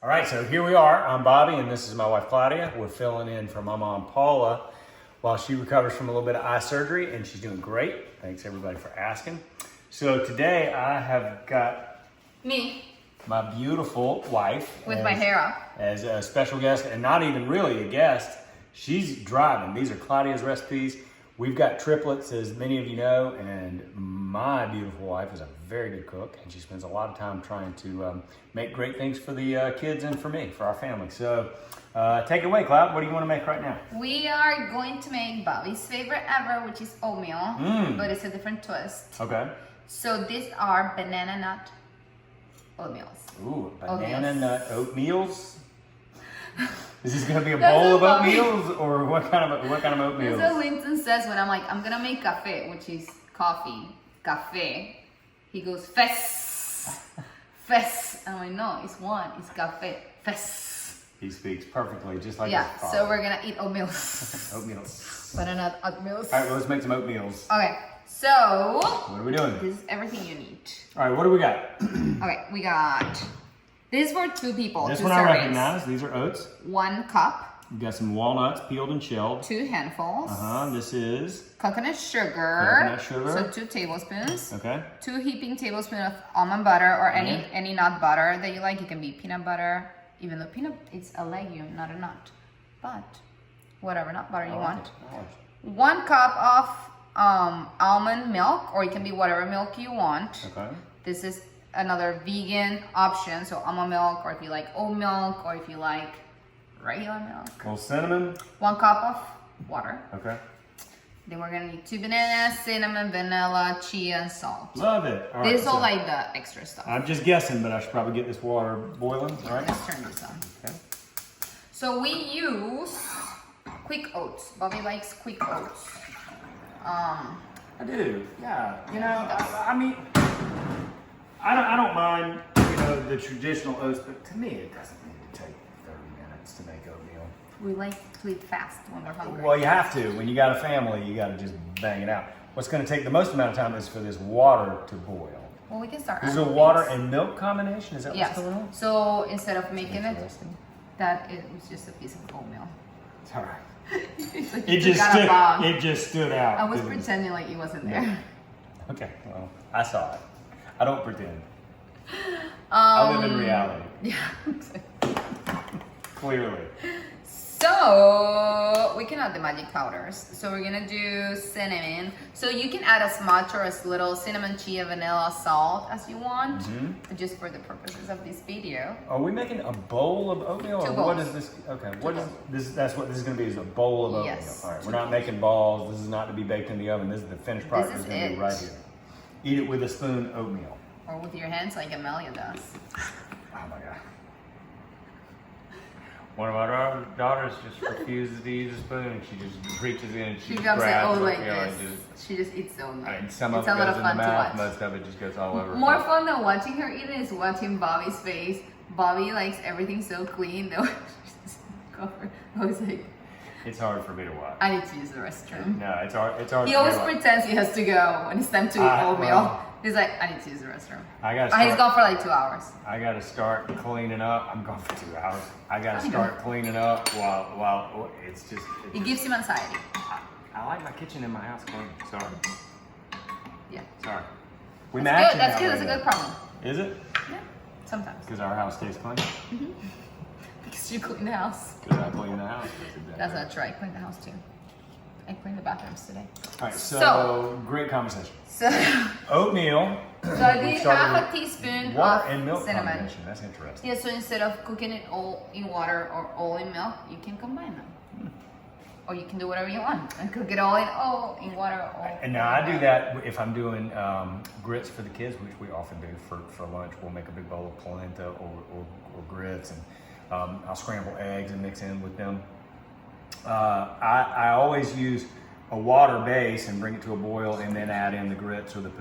All right, so here we are. I'm Bobby, and this is my wife, Claudia. We're filling in for my mom, Paula, while she recovers from a little bit of eye surgery, and she's doing great. Thanks, everybody, for asking. So today, I have got my beautiful wife. With my hair up. As a special guest, and not even really a guest. She's driving. These are Claudia's recipes. We've got triplets, as many of you know, and my beautiful wife is a very good cook, and she spends a lot of time trying to make great things for the kids and for me, for our family. So take it away, Cloud. What do you want to make right now? We are going to make Bobby's favorite ever, which is oatmeal, but it's a different twist. Okay. So these are banana nut oatmeals. Ooh, banana nut oatmeals? Is this gonna be a bowl of oatmeals, or what kind of oatmeals? That's what Linton says when I'm like, I'm gonna make café, which is coffee. Café. He goes fes, fes. I'm like, no, it's one. It's café, fes. He speaks perfectly, just like his father. So we're gonna eat oatmeals. Oatmeals. Banana nut oatmeals. All right, well, let's make some oatmeals. Okay, so what are we doing? This is everything you need. All right, what do we got? Okay, we got. This is for 2 people. This 2 one servings. I recognize. These are oats. 1 cup. You got some walnuts peeled and shelled. 2 handfuls. This is coconut sugar. Coconut sugar. So 2 tablespoons. Okay. 2 heaping tablespoons of almond butter or any nut butter that you like. It can be peanut butter, even though peanut it's a legume, not a nut. But whatever nut butter you want. 1 cup of almond milk, or it can be whatever milk you want. Okay. This is another vegan option, so almond milk, or if you like oat milk, or if you like regular milk. A little cinnamon. 1 cup of water. Okay. Then we're gonna need 2 bananas, cinnamon, vanilla, chia, and salt. Love it. All right, this is all like the extra stuff. I'm just guessing, but I should probably get this water boiling. All right. Let's turn this on. Okay. So we use quick oats. Bobby likes quick oats. I do. Yeah. You know, I mean, I don't mind, the traditional oats, but to me, it doesn't need to take 30 minutes to make oatmeal. We like to eat fast when we're hungry. Well, you have to. When you got a family, you got to just bang it out. What's going to take the most amount of time is for this water to boil. Well, we can start. Is it a water and milk combination? Is that what's going on? So instead of making it, it was just a piece of oatmeal. It's all right. Like it just stood out. I was pretending like it wasn't there. Okay, well, I saw it. I don't pretend. I live in reality. Yeah. Clearly. So we can add the magic powders. So we're gonna do cinnamon. So you can add as much or as little cinnamon, chia, vanilla, salt as you want, just for the purposes of this video. Are we making a bowl of oatmeal, or what is this? Okay, what is this? That's what this is going to be, is a bowl of oatmeal. Yes. All right, we're not making balls. This is not to be baked in the oven. This is the finished product. This is going to be right here. Eat it with a spoon, oatmeal. Or with your hands like Amelia does. Oh my God. One of our daughters just refuses to use a spoon, and she just reaches in and she grabs grabs it all like and this. She just eats the oatmeal. And some it's of it a lot goes of in the fun to mouth, watch. most of it just goes all over. More fun than watching her eat it is watching Bobby's face. Bobby likes everything so clean though. I was like, it's hard for me to watch. I need to use the restroom. No, it's hard. It's hard. He always pretends he has to go when it's time to eat oatmeal. Well, he's like, I need to use the restroom. He's gone for like 2 hours. I gotta start cleaning up. I'm gone for 2 hours. I gotta start cleaning up while it's just. It gives him anxiety. I like my kitchen in my house clean. Sorry. Yeah. Sorry. That's good. That's good. That's a good problem. Is it? Yeah. Sometimes. Because our house stays clean. Because you clean the house. Because I clean the house. That's not true. I cleaned the house too. I cleaned the bathrooms today. All right. So great conversation. So oatmeal. So I did half a teaspoon water of and milk cinnamon. combination. That's interesting. Yeah, so instead of cooking it all in water or all in milk, you can combine them. Or you can do whatever you want and cook it all in water. And now I do that if I'm doing grits for the kids, which we often do for lunch. We'll make a big bowl of polenta or grits, and I'll scramble eggs and mix in with them. I always use a water base and bring it to a boil, and then add in the grits or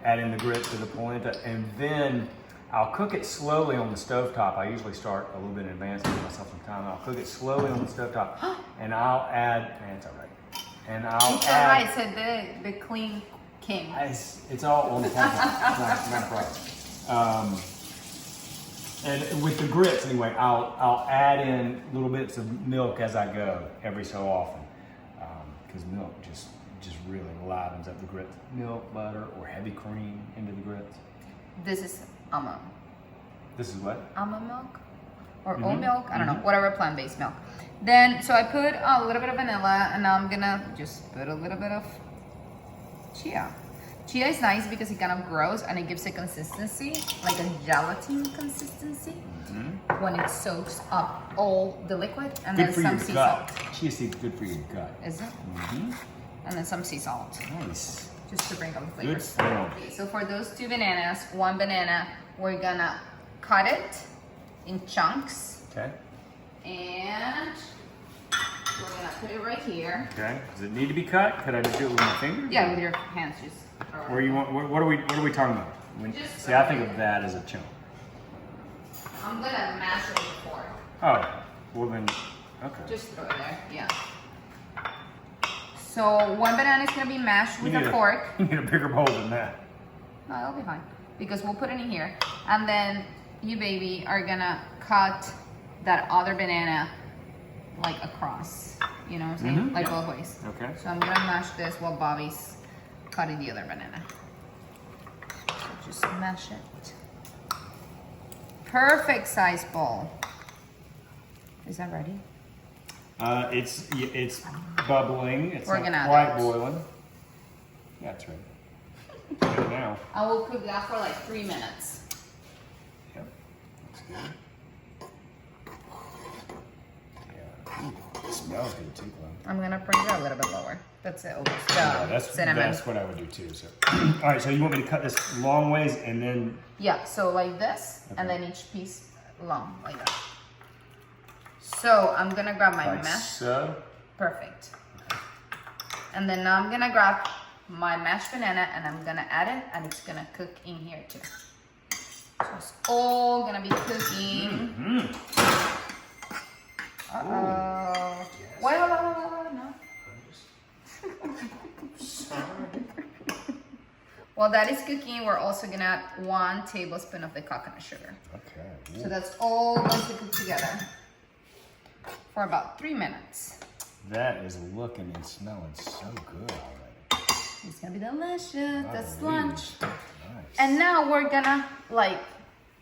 add in the grits or the polenta, and then I'll cook it slowly on the stovetop. I usually start a little bit in advance to give myself some time. I'll cook it slowly on the stovetop, and I'll add. It's all right. And I'll it's add. It's all right. Said the clean king. It's all on the top. Not a problem. And with the grits, anyway, I'll add in little bits of milk as I go every so often, because milk just really livens up the grits. Milk, butter, or heavy cream into the grits. This is almond. This is what? Almond milk or oat milk. I don't know, whatever plant-based milk. Then, so I put a little bit of vanilla, and now I'm gonna just put a little bit of chia. Chia is nice because it kind of grows and it gives a consistency, like a gelatin consistency, when it soaks up all the liquid, and Good then for some your sea gut. salt. Chia seed's good for your gut. Is it? And then some sea salt, Nice. just to bring up the Good flavors. smell. Okay, so for those 2 bananas, 1 banana, we're gonna cut it in chunks, Okay. and we're gonna put it right here. Okay. Does it need to be cut? Could I just do it with my finger? Yeah, with your hands, just. Where you want? What are we talking about? Just See, I think of that as a chunk. I'm gonna mash it with a fork. Oh, well then, okay. Just throw it there, yeah. So 1 banana is gonna be mashed with a fork. You need a bigger bowl than that. No, it'll be fine because we'll put it in here, and then you, baby, are gonna cut that other banana like across. You know what I'm saying? Like both ways. Okay. So I'm gonna mash this while Bobby's cutting the other banana. So just mash it. Perfect size bowl. Is that ready? It's bubbling. It's We're not gonna add quite it. boiling. Yeah, it's ready. Ready now. I will cook that for like 3 minutes. Yep. Looks good. Yeah. Ooh, it smells good too, Glenn. I'm gonna bring it a little bit lower. That's it. Yeah, that's cinnamon. That's what I would do too. So, all right. So you want me to cut this long ways and then? Yeah, so like this, and then each piece long, like that. So I'm gonna grab my Like mash. so. Perfect. And then now I'm gonna grab my mashed banana and I'm gonna add it, and it's gonna cook in here too. So it's all gonna be cooking. Uh-oh. Wait, no. While that is cooking, we're also gonna add 1 tablespoon of the coconut sugar. Okay. So that's all going to cook together for about 3 minutes. That is looking and smelling so good already. It's gonna be delicious. That's believe lunch. it. Nice. And now we're gonna like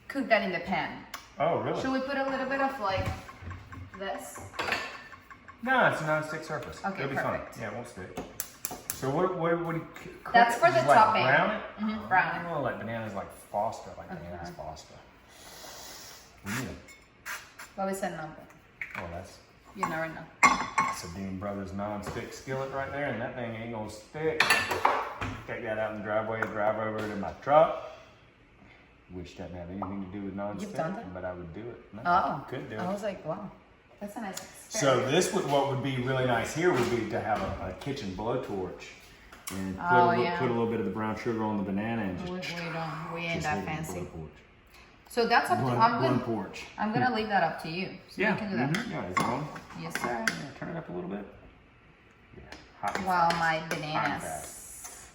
cook that in the pan. Oh, really? Should we put a little bit of like this? No, it's a non-stick surface. Okay, It'll be perfect. fine. Yeah, it won't stick. So what do you cook That's it? for the Just like topping. brown it? Brown it. Oh, like bananas like Foster, like bananas Foster. Bobby said no, but Oh, that's you never know. a Dean Brothers non-stick skillet right there, and that thing ain't gonna stick. Take that out in the driveway and drive over it in my truck. Which doesn't have anything to do with non-stick, done that? but I would do it. No, Oh, could do I it. was like, wow, that's a nice So experiment. what would be really nice here would be to have a kitchen blowtorch and put, Oh, put a little bit of the brown sugar on the banana and just We ain't just that leave it fancy. blowtorch. So that's up to One porch. I'm gonna leave that up to you. So Yeah, you can do that. yeah, it's on. Yes, sir. Yeah, turn it up a little bit. Yeah, hot and While fast. my Hot and bananas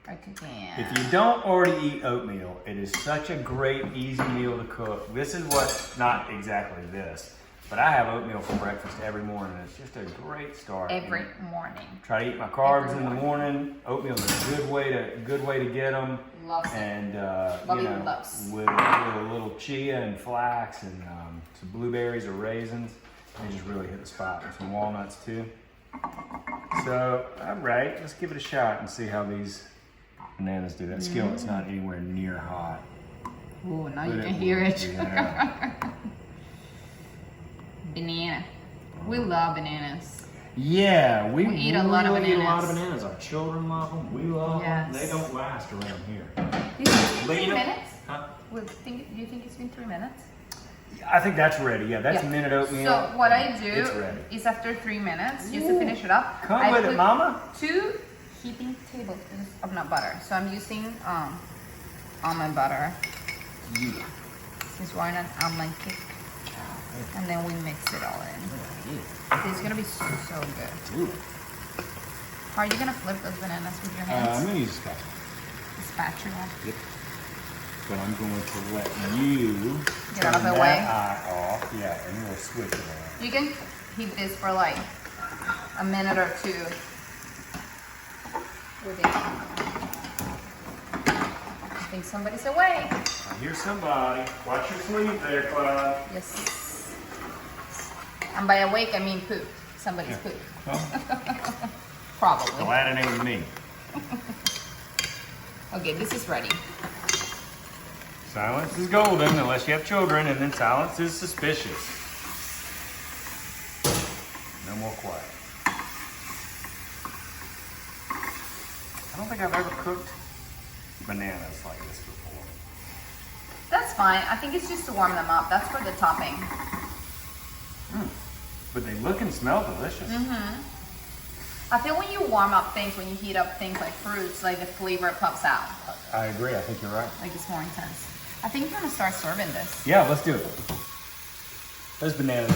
are cooking. If you don't already eat oatmeal, it is such a great, easy meal to cook. This is what, not exactly this, but I have oatmeal for breakfast every morning. It's just a great start. Every morning. Try to eat my carbs Every in the morning. Oatmeal is a good way to get them. Loves it. And Bobby you know, loves. with a little chia and flax and some blueberries or raisins, they just really hit the spot. With some walnuts too. So, all right, let's give it a shot and see how these bananas do. That skillet's not anywhere near hot. Ooh, now But you it can hear will. it. Yeah. Banana. We love bananas. Yeah, we eat a lot of really eat a lot of bananas. bananas. Our children love them. We love them. Yes. They don't last around here. You think it's been But 3 you know- minutes? Huh? Do you think it's been 3 minutes? I think that's ready. Yeah, that's Yeah. minute oatmeal. So what I do It's ready. is after 3 minutes, just to finish it up, Come I with it, put mama. 2 heaping tablespoons of nut butter. So I'm using almond butter, Yeah. since we're on an almond cake. And then we mix it all in. It's gonna be so good. Do it. How are you gonna flip those bananas with your I'm hands? gonna use a spatula. Spatula. Yep. but I'm going to let you Get out of turn the way. that eye off. Yeah, and we'll switch it around. You can heat this for like a minute or two. With it. I think somebody's awake. I hear somebody. Watch your sleeve there, Clyde. Yes. And by awake, I mean poop. Somebody's poop. Well, Probably. glad it ain't me. Okay, this is ready. Silence is golden unless you have children, and then silence is suspicious. No more quiet. I don't think I've ever cooked bananas like this before. That's fine. I think it's just to warm them up. That's for the topping. But they look and smell delicious. I feel when you warm up things, when you heat up things like fruits, like the flavor pops out. I agree. I think you're right. Like it's more intense. I think you're gonna start serving this. Yeah, let's do it. Those bananas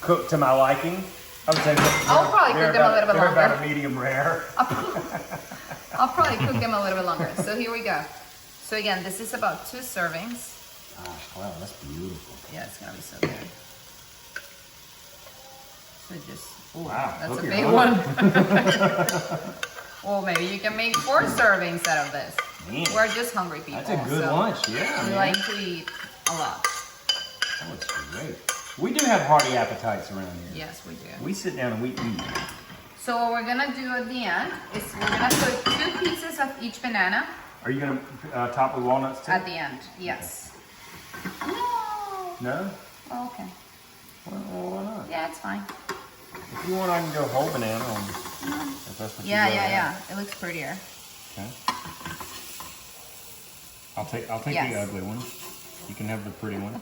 cooked to my liking. I would say I'll probably cook them a little bit they're longer. about a medium rare. I'll probably cook them a little bit longer. So here we go. So again, this is about 2 servings. Gosh, wow, that's beautiful. Yeah, it's gonna be so good. So just, Wow, that's a look at big your one. Well, maybe you can make 4 servings out of this. Man, We're just hungry people. that's a good so lunch, yeah, We man. like to eat a lot. That looks great. We do have hearty appetites around here. Yes, we do. We sit down and we eat. So what we're gonna do at the end is we're gonna put 2 pieces of each banana Are you gonna top with walnuts too? at the end. Yes. No. No? Oh, okay. Well, why not? Yeah, it's fine. If you want, I can go whole banana on. If that's what Yeah, you yeah. It looks prettier. Okay. I'll take Yes. the ugly one. You can have the pretty one.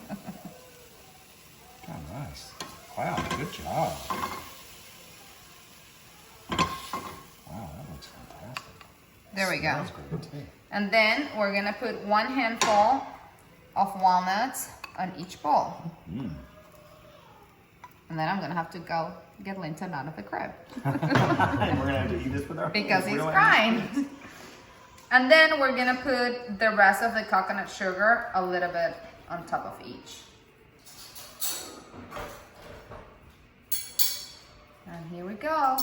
Oh, nice. Wow, good job. Wow, that looks fantastic. There we go. Smells great too. And then we're gonna put 1 handful of walnuts on each bowl. And then I'm gonna have to go get Linton out of the crib And we're gonna have to eat this with our because we he's don't have any- crying. And then we're gonna put the rest of the coconut sugar a little bit on top of each. And here we go.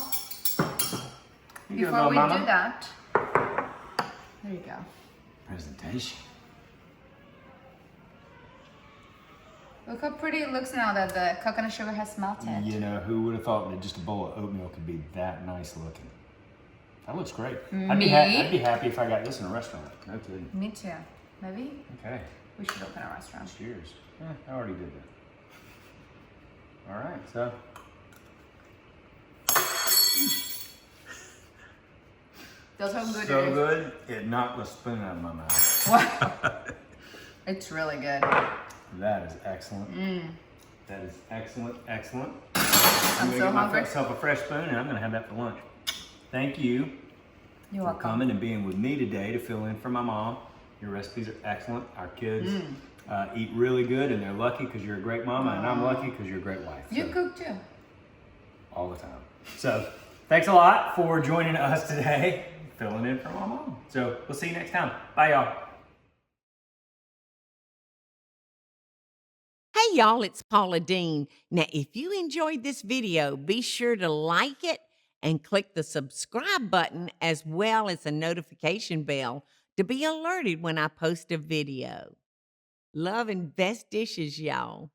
You Before go, we Mama. do that, there you go. Presentation. Look how pretty it looks now that the coconut sugar has melted. You know, who would have thought that just a bowl of oatmeal could be that nice looking? That looks great. I'd be happy if I got this in a restaurant. No kidding. Me too. Maybe Okay. we should open a restaurant. Cheers. I already did that. All right, so. Those how good So it is. good, it knocked the spoon out of my mouth. Wow. It's really good. That is excellent. That is excellent, excellent. I'm gonna so get hungry. myself a fresh spoon and I'm gonna have that for lunch. Thank you You're for welcome. coming and being with me today to fill in for my mom. Your recipes are excellent. Our kids eat really good and they're lucky because you're a great mama and I'm lucky because you're a great wife. You So, cook too. all the time. So thanks a lot for joining us today, filling in for my mom. So we'll see you next time. Bye y'all. Hey y'all, it's Paula Deen. Now, if you enjoyed this video, be sure to like it and click the subscribe button as well as the notification bell to be alerted when I post a video. Love and best dishes, y'all.